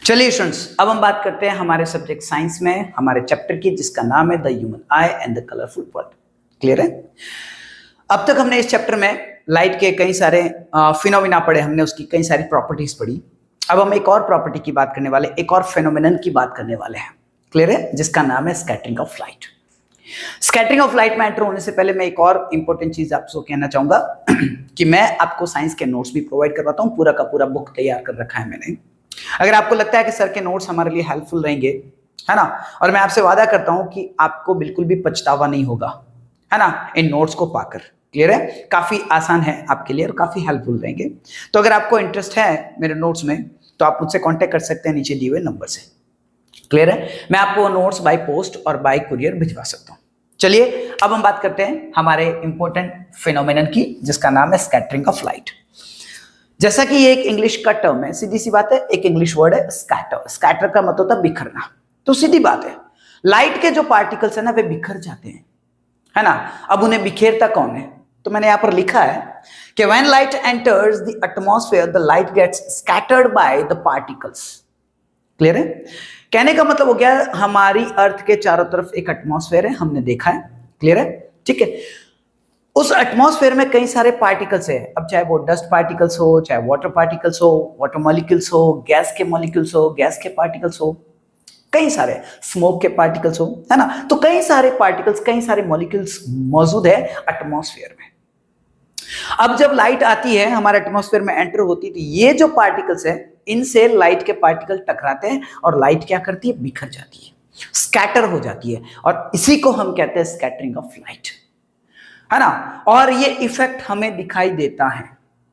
चलिए स्टूडेंट्स, अब हम बात करते हैं हमारे सब्जेक्ट साइंस में हमारे चैप्टर की, जिसका नाम है the human I and the colourful world. Clear है? अब तक हमने इस चैप्टर में लाइट के कई सारे फिनोमिना पढ़े, हमने उसकी कई सारी प्रॉपर्टीज पढ़ी। अब हम एक और प्रॉपर्टी की बात करने वाले, एक और फेनोमेनन की बात करने वाले हैं। क्लियर है? जिसका नाम है scattering of light. Scattering of light में एंटर होने से पहले मैं एक और इंपॉर्टेंट चीज आपको कहना चाहूंगा कि मैं आपको साइंस के नोट्स भी प्रोवाइड करवाता हूं। पूरा का पूरा बुक तैयार कर रखा है मैंने। अगर आपको लगता है कि सर के नोट्स हमारे लिए हेल्पफुल रहेंगे, है ना, और मैं आपसे वादा करता हूं कि आपको बिल्कुल भी पछतावा नहीं होगा, है ना, इन नोट्स को पाकर। क्लियर है? काफी आसान है आपके लिए और काफी हेल्पफुल रहेंगे। तो अगर आपको इंटरेस्ट है मेरे नोट्स में तो आप मुझसे कांटेक्ट कर सकते हैं नीचे दिए हुए नंबर से। क्लियर है? मैं आपको नोट्स बाय पोस्ट और बाय कुरियर भिजवा सकता हूं। चलिए अब हम बात करते हैं हमारे इंपॉर्टेंट फिनोमेनन की, जिसका नाम है स्कैटरिंग ऑफ लाइट। जैसा कि ये एक इंग्लिश का टर्म है, सीधी सी बात है, एक इंग्लिश वर्ड है स्कैटर। स्कैटर का मतलब होता है बिखरना। तो सीधी बात है, लाइट के जो पार्टिकल्स है ना वे बिखर जाते हैं, है ना। अब उन्हें बिखेरता कौन है? तो मैंने यहां पर लिखा है कि when light enters the atmosphere the light gets scattered by the particles. Clear है? कहने का मतलब हो गया हमारी अर्थ के चारों तरफ एक एटमॉस्फेयर है, हमने देखा है। क्लियर है? ठीक है। उस एटमॉस्फेयर में कई सारे पार्टिकल्स है। अब चाहे वो डस्ट पार्टिकल्स हो, चाहे वाटर पार्टिकल्स हो, वाटर मॉलिक्यूल्स हो, गैस के मॉलिक्यूल्स हो, गैस के पार्टिकल्स हो, कई सारे स्मोक के पार्टिकल्स हो, है ना। तो कई सारे पार्टिकल्स, कई सारे मॉलिक्यूल्स मौजूद है एटमॉस्फेयर में। अब जब लाइट आती है हमारे एटमॉस्फेयर में एंटर होती है, तो ये जो पार्टिकल्स है इनसे लाइट के पार्टिकल टकराते हैं और लाइट क्या करती है? बिखर जाती है, स्कैटर हो जाती है। और इसी को हम कहते हैं स्कैटरिंग ऑफ लाइट, है ना। और ये इफेक्ट हमें दिखाई देता है,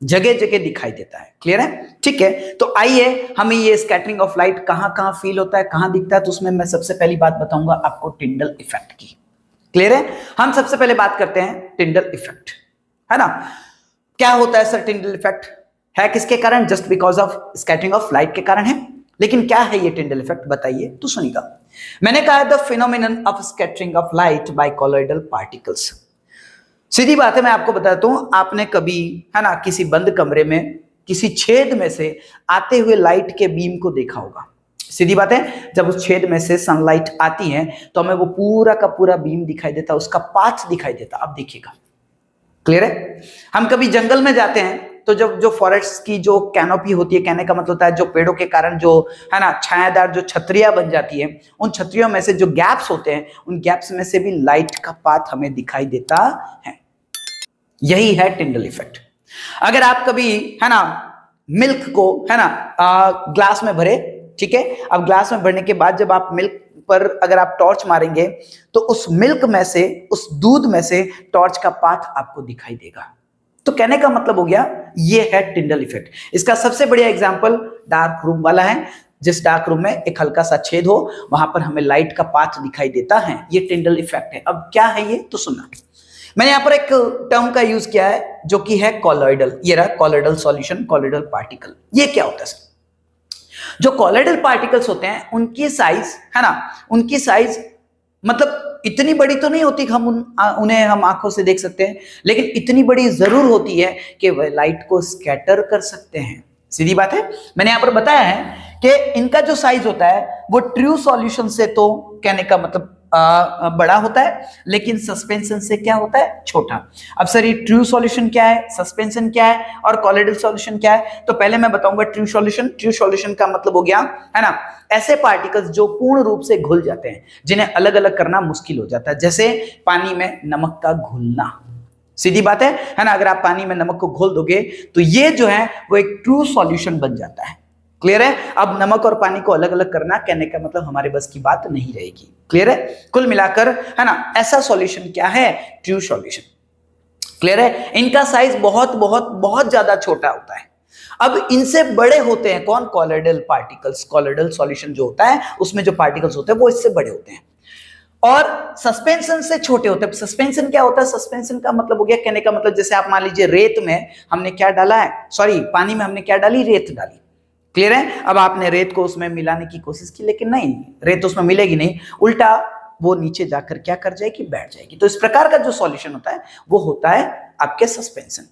जगह जगह दिखाई देता है। क्लियर है? ठीक है। तो आइए हमें ये स्कैटरिंग ऑफ लाइट कहां कहां फील होता है, कहां दिखता है, तो उसमें मैं सबसे पहली बात बताऊंगा आपको टिंडल इफेक्ट की। क्लियर है? हम सबसे पहले बात करते हैं टिंडल इफेक्ट, है ना। क्या होता है सर टिंडल इफेक्ट? है किसके कारण? Just because of scattering of light के कारण है। लेकिन क्या है ये टिंडल इफेक्ट, बताइए तो सुनिएगा। मैंने कहा the phenomenon of scattering of light by colloidal particles. सीधी बात है, मैं आपको बताता हूं, आपने कभी, है ना, किसी बंद कमरे में किसी छेद में से आते हुए लाइट के बीम को देखा होगा। सीधी बात है, जब उस छेद में से सनलाइट आती है तो हमें वो पूरा का पूरा बीम दिखाई देता, उसका पाथ दिखाई देता। अब देखिएगा। क्लियर है? हम कभी जंगल में जाते हैं तो जब जो फॉरेस्ट की जो कैनोपी होती है, कहने का मतलब होता है जो पेड़ों के कारण जो, है ना, छायादार जो छतरियां बन जाती है, उन छतरियों में से जो गैप्स होते हैं, उन गैप्स में से भी लाइट का पाथ हमें दिखाई देता है। यही है टिंडल इफेक्ट। अगर आप कभी, है ना, मिल्क को, है ना, ग्लास में भरे, ठीक है, अब ग्लास में भरने के बाद जब आप मिल्क पर अगर आप टॉर्च मारेंगे तो उस मिल्क में से, उस दूध में से टॉर्च का पाथ आपको दिखाई देगा। तो कहने का मतलब हो गया ये है टिंडल इफेक्ट। इसका सबसे बढ़िया एग्जांपल डार्क रूम वाला है। जिस डार्क रूम में एक हल्का सा छेद हो, वहां पर हमें लाइट का पाथ दिखाई देता है। ये टिंडल इफेक्ट है। अब क्या है ये, तो सुनना। मैंने यहां पर एक टर्म का यूज किया है जो कि है कॉलॉइडल। ये रहा कॉलॉइडल सॉल्यूशन, कॉलॉइडल पार्टिकल। ये क्या होता है सर? जो कॉलॉइडल पार्टिकल्स होते हैं उनकी साइज, है ना, उनकी साइज मतलब इतनी बड़ी तो नहीं होती कि हम उन्हें हम आंखों से देख सकते हैं, लेकिन इतनी बड़ी जरूर होती है कि वह लाइट को स्कैटर कर सकते हैं। सीधी बात है, मैंने यहां पर बताया है कि इनका जो साइज होता है वो ट्रू सॉल्यूशन से, तो कहने का मतलब बड़ा होता है, लेकिन सस्पेंशन से क्या होता है? छोटा। अब सर ये ट्रू सॉल्यूशन क्या है, सस्पेंशन क्या है और कॉलॉइडल सॉल्यूशन क्या है? तो पहले मैं बताऊंगा ट्रू सॉल्यूशन। ट्रू सॉल्यूशन का मतलब हो गया, है ना, ऐसे पार्टिकल्स जो पूर्ण रूप से घुल जाते हैं, जिन्हें अलग अलग करना मुश्किल हो जाता है, जैसे पानी में नमक का घुलना। सीधी बात है ना। अगर आप पानी में नमक को घोल दोगे तो ये जो है वो एक ट्रू सॉल्यूशन बन जाता है। क्लियर है? अब नमक और पानी को अलग अलग करना, कहने का मतलब हमारे बस की बात नहीं रहेगी। क्लियर है? कुल मिलाकर, है ना, ऐसा सॉल्यूशन क्या है? True solution. क्लियर है? इनका साइज बहुत बहुत बहुत ज्यादा छोटा होता है। अब इनसे बड़े होते हैं कौन? Colloidal particles. कॉलॉइडल सॉल्यूशन जो होता है उसमें जो पार्टिकल्स होते हैं वो इससे बड़े होते हैं और सस्पेंशन से छोटे होते हैं। सस्पेंशन क्या होता है? सस्पेंशन का मतलब हो गया, कहने का मतलब जैसे आप मान लीजिए रेत में हमने क्या डाला है, सॉरी पानी में हमने क्या डाली? रेत डाली। क्लियर है? अब आपने रेत को उसमें मिलाने की कोशिश की, लेकिन नहीं, रेत उसमें मिलेगी नहीं, उल्टा वो नीचे जाकर क्या कर जाएगी? बैठ जाएगी। तो इस प्रकार का जो सॉल्यूशन होता है वो होता है आपके सस्पेंशन।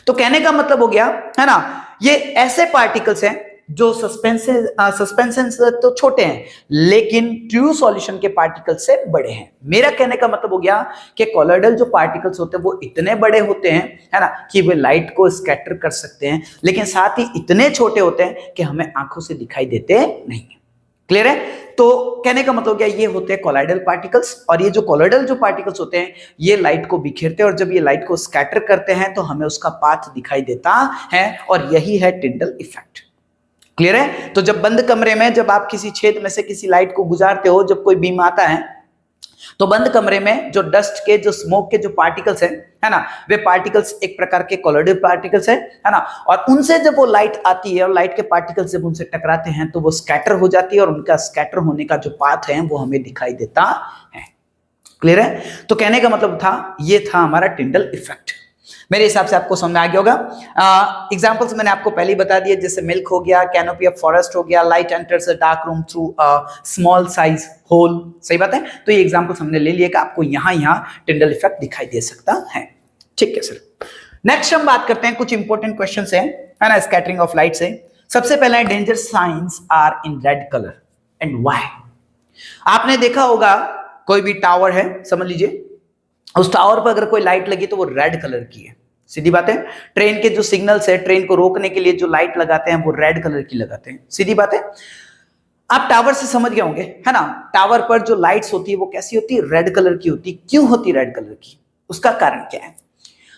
तो कहने का मतलब हो गया, है ना, ये ऐसे पार्टिकल्स हैं जो सस्पेंशन तो छोटे हैं लेकिन ट्रू सॉल्यूशन के पार्टिकल से बड़े हैं। मेरा कहने का मतलब हो गया कि कोलॉइडल जो पार्टिकल्स होते हैं वो इतने बड़े होते हैं, है ना, कि वे लाइट को स्कैटर कर सकते हैं, लेकिन साथ ही इतने छोटे होते हैं कि हमें आंखों से दिखाई देते नहीं। क्लियर है? तो कहने का मतलब क्या, ये होते हैं कोलॉइडल पार्टिकल्स, और ये जो कोलॉइडल जो पार्टिकल्स होते हैं ये लाइट को बिखेरते हैं, और जब ये लाइट को स्कैटर करते हैं तो हमें उसका पाथ दिखाई देता है, और यही है टिंडल इफेक्ट। क्लियर है? तो जब बंद कमरे में जब आप किसी छेद में से किसी लाइट को गुजारते हो, जब कोई बीम आता है तो बंद कमरे में जो डस्ट के, जो स्मोक के जो पार्टिकल्स हैं, है ना, वे पार्टिकल्स एक प्रकार के कोलॉइडल पार्टिकल्स है ना, और उनसे जब वो लाइट आती है और लाइट के पार्टिकल्स जब उनसे टकराते हैं तो वो स्कैटर हो जाती है, और उनका स्कैटर होने का जो पाथ है वो हमें दिखाई देता है। क्लियर है? तो कहने का मतलब था, ये था हमारा टिंडल इफेक्ट। मेरे हिसाब से आपको समझ आ गया होगा। एग्जांपल्स मैंने आपको पहले ही बता दिए, जैसे मिल्क हो गया, कैनोपी ऑफ फॉरेस्ट हो गया, light enters a dark room through a small size hole. सही बात है? तो ये एग्जांपल्स हमने ले लिए कि आपको यहां टिंडल इफेक्ट दिखाई दे सकता है। ठीक है सर। नेक्स्ट हम बात करते हैं, कुछ इंपॉर्टेंट क्वेश्चन है ना, स्कैटरिंग ऑफ लाइट से। सबसे पहला है danger signs are in red colour and why. आपने देखा होगा कोई भी टावर है, समझ लीजिए उस टावर पर अगर कोई लाइट लगी तो वो रेड कलर की है। सीधी बात है? ट्रेन के जो सिग्नल्स है, ट्रेन को रोकने के लिए जो लाइट लगाते हैं वो रेड कलर की लगाते हैं। सीधी बात है? आप टावर से समझ गए होंगे, है ना, टावर पर जो लाइट्स होती है वो कैसी होती है? रेड कलर की होती है। क्यों होती है रेड कलर की? उसका कारण क्या है?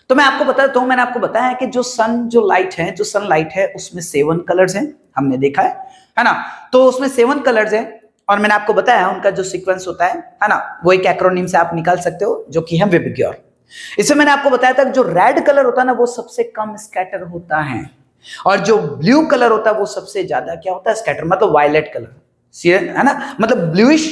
तो मैं आपको बताता हूं, मैंने आपको बताया कि जो सनलाइट है उसमें 7 कलर्स हैं, हमने देखा है ना, तो उसमें 7 कलर्स हैं, और मैंने आपको बताया उनका जो सीक्वेंस होता है ना, वो एक एक्रोनिम से आप निकाल सकते हो, जो कि है विबग्योर। इसमें मैंने आपको बताया था कि जो रेड कलर होता है ना वो सबसे कम स्कैटर होता है, और जो ब्लू कलर होता है वो सबसे ज्यादा क्या होता है? स्कैटर, मतलब वायलेट कलर, है ना, मतलब ब्लूइश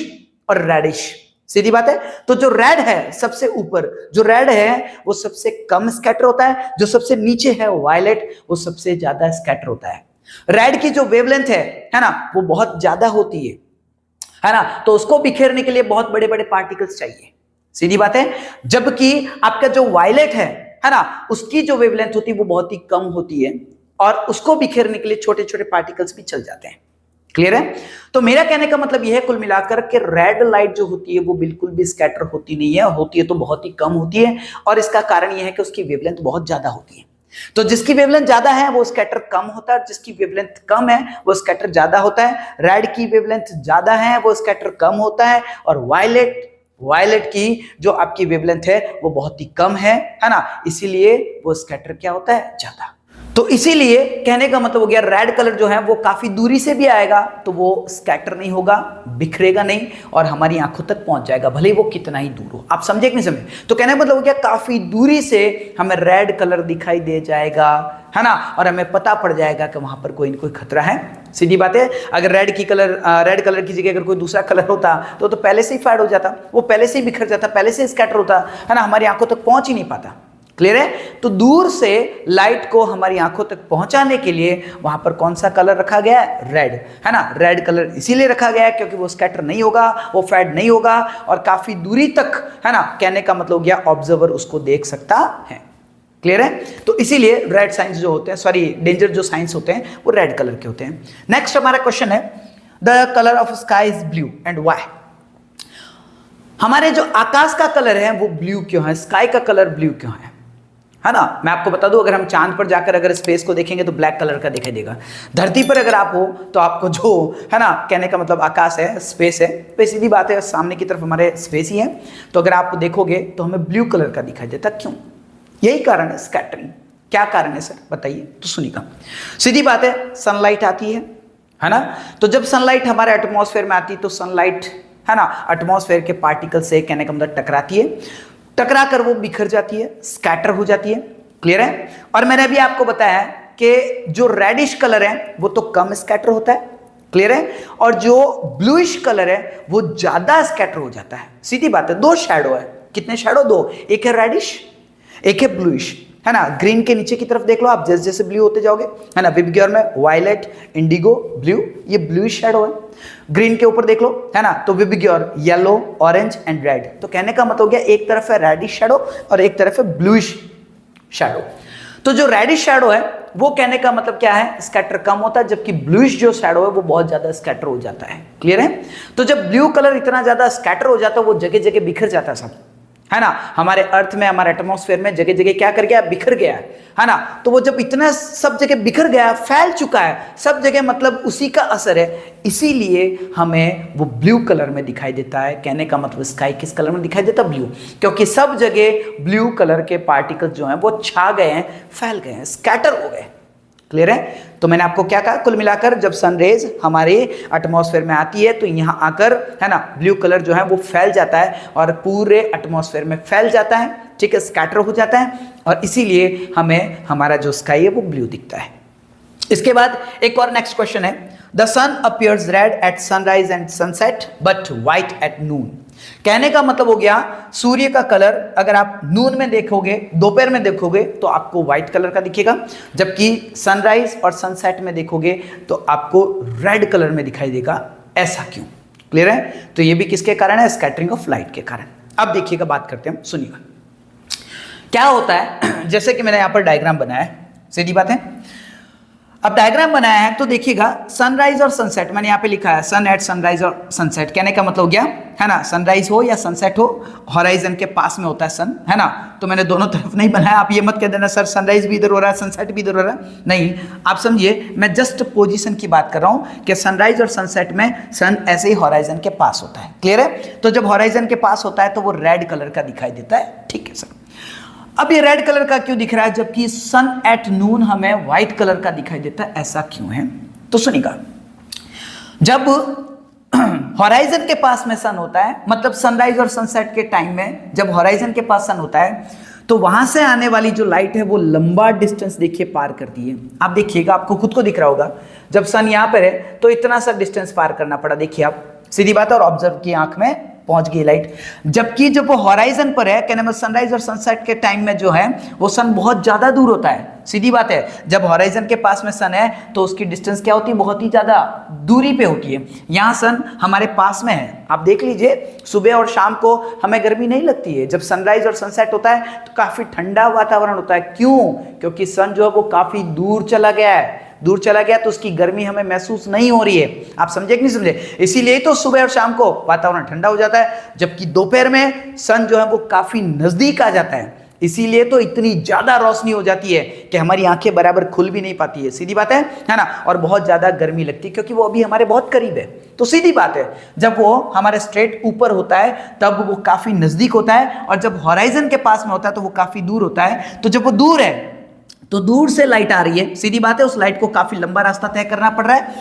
और रेडिश। सीधी बात है? तो जो रेड है सबसे ऊपर, जो रेड है वो सबसे कम स्कैटर होता है, जो सबसे नीचे है वायलेट वो सबसे ज्यादा स्कैटर होता है। रेड की जो वेवलेंथ है ना, वो बहुत ज्यादा होती है ना, तो उसको बिखेरने के लिए बहुत बड़े बड़े पार्टिकल्स चाहिए। सीधी बात है? जबकि आपका जो वायलेट है ना, उसकी जो वेवलेंथ होती है वो बहुत ही कम होती है, और उसको बिखेरने के लिए छोटे छोटे पार्टिकल्स भी चल जाते हैं। क्लियर है? तो मेरा कहने का मतलब यह है कुल मिलाकर कि रेड लाइट जो होती है वो बिल्कुल भी स्कैटर होती नहीं है, होती है तो बहुत ही कम होती है, और इसका कारण यह है कि उसकी वेवलेंथ बहुत ज्यादा होती है। तो जिसकी वेवलेंथ ज्यादा है वो स्कैटर कम होता है, जिसकी वेवलेंथ कम है वो स्कैटर ज्यादा होता है। रेड की वेवलेंथ ज्यादा है वो स्कैटर कम होता है, और वायलेट की जो आपकी वेवलेंथ है वो बहुत ही कम है ना, इसीलिए वो स्कैटर क्या होता है? ज्यादा। तो इसीलिए कहने का मतलब हो गया रेड कलर जो है वो काफी दूरी से भी आएगा तो वो स्कैटर नहीं होगा, बिखरेगा नहीं, और हमारी आंखों तक पहुंच जाएगा, भले ही वो कितना ही दूर हो। आप समझे कि नहीं समझे? तो कहने का मतलब हो गया काफी दूरी से हमें रेड कलर दिखाई दे जाएगा, है ना, और हमें पता पड़ जाएगा कि वहां पर कोई न कोई खतरा है। सीधी बात है? अगर रेड कलर की जगह अगर कोई दूसरा कलर होता तो पहले से ही फायर हो जाता, वो पहले से ही बिखर जाता, पहले से ही स्कैटर होता, है ना, हमारी आंखों तक पहुंच ही नहीं पाता। क्लियर है? तो दूर से लाइट को हमारी आंखों तक पहुंचाने के लिए वहां पर कौन सा कलर रखा गया है? रेड, है ना। रेड कलर इसीलिए रखा गया है क्योंकि वो स्कैटर नहीं होगा, वो फेड नहीं होगा, और काफी दूरी तक, है ना, कहने का मतलब हो गया ऑब्जर्वर उसको देख सकता है। क्लियर है? तो इसीलिए रेड साइंस जो होते हैं, सॉरी डेंजर जो साइंस होते हैं वो रेड कलर के होते हैं। नेक्स्ट हमारा क्वेश्चन है, the colour of sky is blue and why. हमारे जो आकाश का कलर है वो ब्लू क्यों है? स्काई का कलर ब्लू क्यों है ना? मैं आपको बता दूं, अगर हम चांद पर जाकर अगर स्पेस को देखेंगे तो ब्लैक कलर का दिखाई देगा। धरती पर अगर आप हो तो आपको जो, है ना, कहने का मतलब आकाश है, स्पेस है, तो सीधी बात है सामने की तरफ हमारे स्पेस ही है, तो अगर आप देखोगे तो हमें ब्लू कलर का दिखाई देता। क्यों? यही कारण है, स्कैटरिंग। क्या कारण है सर बताइए? तो सुनिएगा। सीधी बात है, सनलाइट आती है ना, तो जब सनलाइट हमारे एटमॉस्फेयर में आती है तो सनलाइट, है ना, एटमॉस्फेयर के पार्टिकल से, कहने का मतलब टकराती है, टकरा कर वो बिखर जाती है, स्कैटर हो जाती है। क्लियर है? और मैंने अभी आपको बताया कि जो रेडिश कलर है वो तो कम स्कैटर होता है। क्लियर है? और जो ब्लूइश कलर है वो ज्यादा स्कैटर हो जाता है। सीधी बात है, दो शैडो है। कितने शैडो? दो, एक है रेडिश, एक है ब्लूइश, है ना। ग्रीन के नीचे की तरफ देख लो आप, जैसे जैसे ब्लू होते जाओगे, है ना, विबग्योर में वायलेट, इंडिगो, ब्लू, ये ब्लूइश शैडो है। ग्रीन के ऊपर देख लो, है ना, तो VIBGYOR yellow, orange and red. तो कहने का मतलब हो गया एक तरफ है रेडिश शैडो और एक तरफ है ब्लूइश शैडो। तो जो रेडिश शैडो है वो कहने का मतलब क्या है, स्कैटर कम होता है, जबकि ब्लूइश जो शैडो है वो बहुत ज्यादा स्कैटर हो जाता है। क्लियर है? तो जब ब्लू कलर इतना ज्यादा स्कैटर हो जाता है वो जगह जगह बिखर जाता है सब, है ना। हमारे अर्थ में, हमारे एटमॉस्फेयर में जगह जगह क्या कर गया, बिखर गया है ना। तो वो जब इतना सब जगह बिखर गया, फैल चुका है सब जगह, मतलब उसी का असर है, इसीलिए हमें वो ब्लू कलर में दिखाई देता है। कहने का मतलब स्काई किस कलर में दिखाई देता है, ब्लू, क्योंकि सब जगह ब्लू कलर के पार्टिकल्स जो हैं वो छा गए हैं, फैल गए हैं, स्कैटर हो गए। क्लियर है? तो मैंने आपको क्या कहा, कुल मिलाकर जब सनरेज हमारे एटमॉस्फेयर में आती है तो यहां आकर, है ना, ब्लू कलर जो है वो फैल जाता है और पूरे एटमॉस्फेयर में फैल जाता है, ठीक है, स्कैटर हो जाता है, और इसीलिए हमें हमारा जो स्काई है वो ब्लू दिखता है। इसके बाद एक और नेक्स्ट क्वेश्चन है, the sun appears red at sunrise and sunset but white at noon. कहने का मतलब हो गया, सूर्य का कलर अगर आप नून में देखोगे, दोपहर में देखोगे तो आपको व्हाइट कलर का दिखेगा, जबकि सनराइज और सनसेट में देखोगे तो आपको रेड कलर में दिखाई देगा। ऐसा क्यों? क्लियर है? तो ये भी किसके कारण है, स्कैटरिंग ऑफ लाइट के कारण। अब देखिएगा, बात करते हैं, सुनिएगा क्या होता है। जैसे कि मैंने यहां पर डायग्राम बनाया है, सीधी बात है। अब डायग्राम बनाया है तो देखिएगा, सनराइज और सनसेट मैंने यहाँ पे लिखा है, सन एट सनराइज और सनसेट। कहने का मतलब हो गया, है ना, सनराइज हो या सनसेट हो, हॉराइजन के पास में होता है सन, है ना। तो मैंने दोनों तरफ नहीं बनाया, आप ये मत कह देना सर सनराइज भी इधर हो रहा है सनसेट भी इधर हो रहा है, नहीं, आप समझिए, मैं जस्ट पोजीशन की बात कर रहा हूँ कि सनराइज और सनसेट में सन ऐसे ही हॉराइजन के पास होता है। क्लियर है? तो जब हॉराइजन के पास होता है तो वो रेड कलर का दिखाई देता है। ठीक है सर, अब ये रेड कलर का क्यों दिख रहा है जबकि सन एट नून हमें व्हाइट कलर का दिखाई देता है, ऐसा क्यों है? तो सुनिएगा, जब हॉराइजन के पास में सन होता है, मतलब सनराइज और सनसेट के टाइम में जब हॉराइजन के पास सन होता है तो वहां से आने वाली जो लाइट है वो लंबा डिस्टेंस देखिए पार करती है। आप देखिएगा, आपको खुद को दिख रहा होगा, जब सन यहां पर है तो इतना सा डिस्टेंस पार करना पड़ा, देखिए आप, सीधी बात है, और ऑब्जर्व की आंख में पहुंच गई लाइट। जबकि जब वो हॉराइजन पर है, कहने मतलब सनराइज और सनसेट के टाइम में जो है वो सन बहुत ज्यादा दूर होता है। सीधी बात है, जब हॉराइजन के पास में सन है तो उसकी डिस्टेंस क्या होती है, बहुत ही ज्यादा दूरी पे होती है। यहाँ सन हमारे पास में है, आप देख लीजिए, सुबह और शाम को हमें गर्मी नहीं लगती है। जब सनराइज और सनसेट होता है तो काफी ठंडा वातावरण होता है। क्यों? क्योंकि सन जो है वो काफी दूर चला गया है, दूर चला गया तो उसकी गर्मी हमें महसूस नहीं हो रही है। आप समझे कि नहीं समझे? इसीलिए तो सुबह और शाम को वातावरण ठंडा हो जाता है, जबकि दोपहर में सन जो है वो काफी नजदीक आ जाता है, इसीलिए तो इतनी ज्यादा रोशनी हो जाती है कि हमारी आंखें बराबर खुल भी नहीं पाती है। सीधी बात है ना, और बहुत ज्यादा गर्मी लगती है क्योंकि वो अभी हमारे बहुत करीब है। तो सीधी बात है, जब वो हमारे स्ट्रेट ऊपर होता है तब वो काफी नजदीक होता है, और जब हॉराइजन के पास में होता है तो वो काफी दूर होता है। तो जब वो दूर है तो दूर से लाइट आ रही है, सीधी बात है, उस लाइट को काफी लंबा रास्ता तय करना पड़ रहा है।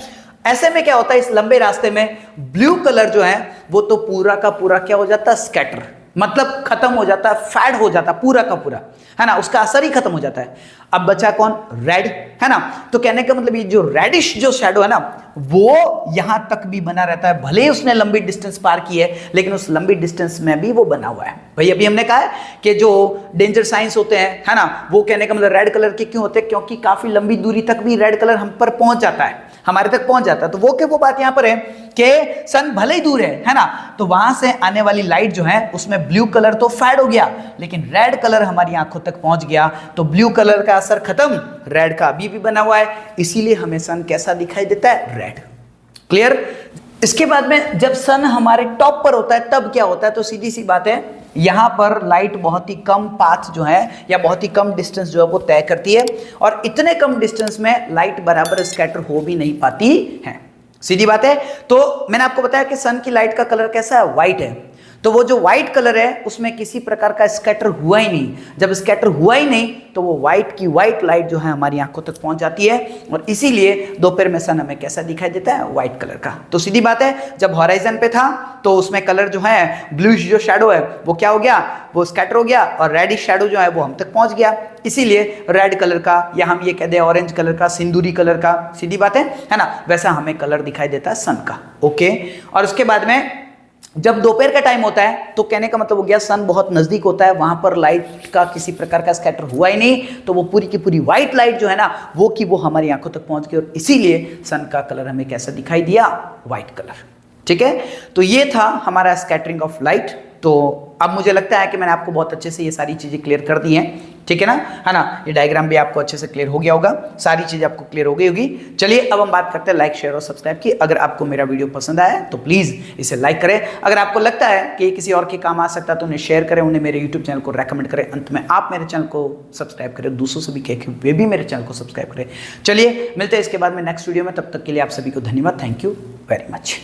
ऐसे में क्या होता है, इस लंबे रास्ते में ब्लू कलर जो है वो तो पूरा का पूरा क्या हो जाता है, स्कैटर, मतलब खत्म हो जाता है, फैड हो जाता है पूरा का पूरा, है ना, उसका असर ही खत्म हो जाता है। अब बचा कौन, रेड, है ना। तो कहने का मतलब ये जो रेडिश जो शैडो है ना वो यहां तक भी बना रहता है, भले ही उसने लंबी डिस्टेंस पार की है लेकिन उस लंबी डिस्टेंस में भी वो बना हुआ है। भाई अभी हमने कहा है कि जो डेंजर साइंस होते हैं, है ना, वो कहने का मतलब रेड कलर के क्यों होते हैं, क्योंकि काफी लंबी दूरी तक भी रेड कलर हम पर पहुंच जाता है, हमारे तक पहुंच जाता है। तो वो के वो बात यहां पर है कि सन भले ही दूर है ना, तो वहां से आने वाली लाइट जो है उसमें ब्लू कलर तो फैड हो गया लेकिन रेड कलर हमारी आंखों तक पहुंच गया, तो ब्लू कलर का असर खत्म, रेड का अभी भी बना हुआ है, इसीलिए हमें सन कैसा दिखाई देता है, रेड। क्लियर? इसके बाद में जब सन हमारे टॉप पर होता है तब क्या होता है, तो सीधी सी बात है, यहां पर लाइट बहुत ही कम पाथ जो है या बहुत ही कम डिस्टेंस जो है वो तय करती है, और इतने कम डिस्टेंस में लाइट बराबर स्कैटर हो भी नहीं पाती है। सीधी बात है। तो मैंने आपको बताया कि सन की लाइट का कलर कैसा है, व्हाइट है। तो वो जो व्हाइट कलर है उसमें किसी प्रकार का स्कैटर हुआ ही नहीं। जब स्कैटर हुआ ही नहीं तो वो व्हाइट की व्हाइट लाइट जो है हमारी आंखों तक पहुंच जाती है, और इसीलिए दोपहर में सन हमें कैसा दिखाई देता है, व्हाइट कलर का। तो सीधी बात है, जब हॉराइजन पे था तो उसमें कलर जो है, ब्लूइश जो शैडो है वो क्या हो गया, वो स्कैटर हो गया, और रेडिश शैडो जो है वो हम तक पहुंच गया, इसीलिए रेड कलर का, या हम ये कह दें ऑरेंज कलर का, सिंदूरी कलर का, सीधी बात है ना, वैसा हमें कलर दिखाई देता है सन का। ओके, और उसके बाद में जब दोपहर का टाइम होता है तो कहने का मतलब हो गया सन बहुत नजदीक होता है, वहां पर लाइट का किसी प्रकार का स्कैटर हुआ ही नहीं, तो वो पूरी की पूरी व्हाइट लाइट जो है ना वो की वो हमारी आंखों तक पहुंच गई, और इसीलिए सन का कलर हमें कैसा दिखाई दिया, व्हाइट कलर। ठीक है, तो ये था हमारा स्कैटरिंग ऑफ लाइट। तो अब मुझे लगता है कि मैंने आपको बहुत अच्छे से ये सारी चीजें क्लियर कर दी हैं। ठीक है ना, ये डायग्राम भी आपको अच्छे से क्लियर हो गया होगा, सारी चीज आपको क्लियर हो गई होगी। चलिए अब हम बात करते हैं लाइक, शेयर और सब्सक्राइब की। अगर आपको मेरा वीडियो पसंद आया तो प्लीज इसे लाइक करें। अगर आपको लगता है कि किसी और के काम आ सकता है तो उन्हें शेयर करें, उन्हें मेरे यूट्यूब चैनल को रेकमेंड करें। अंत में आप मेरे चैनल को सब्सक्राइब करें, दूसरों से भी कहें कि वे भी मेरे चैनल को सब्सक्राइब करें। चलिए मिलते हैं इसके बाद में नेक्स्ट वीडियो में, तब तक के लिए आप सभी को धन्यवाद। Thank you very much.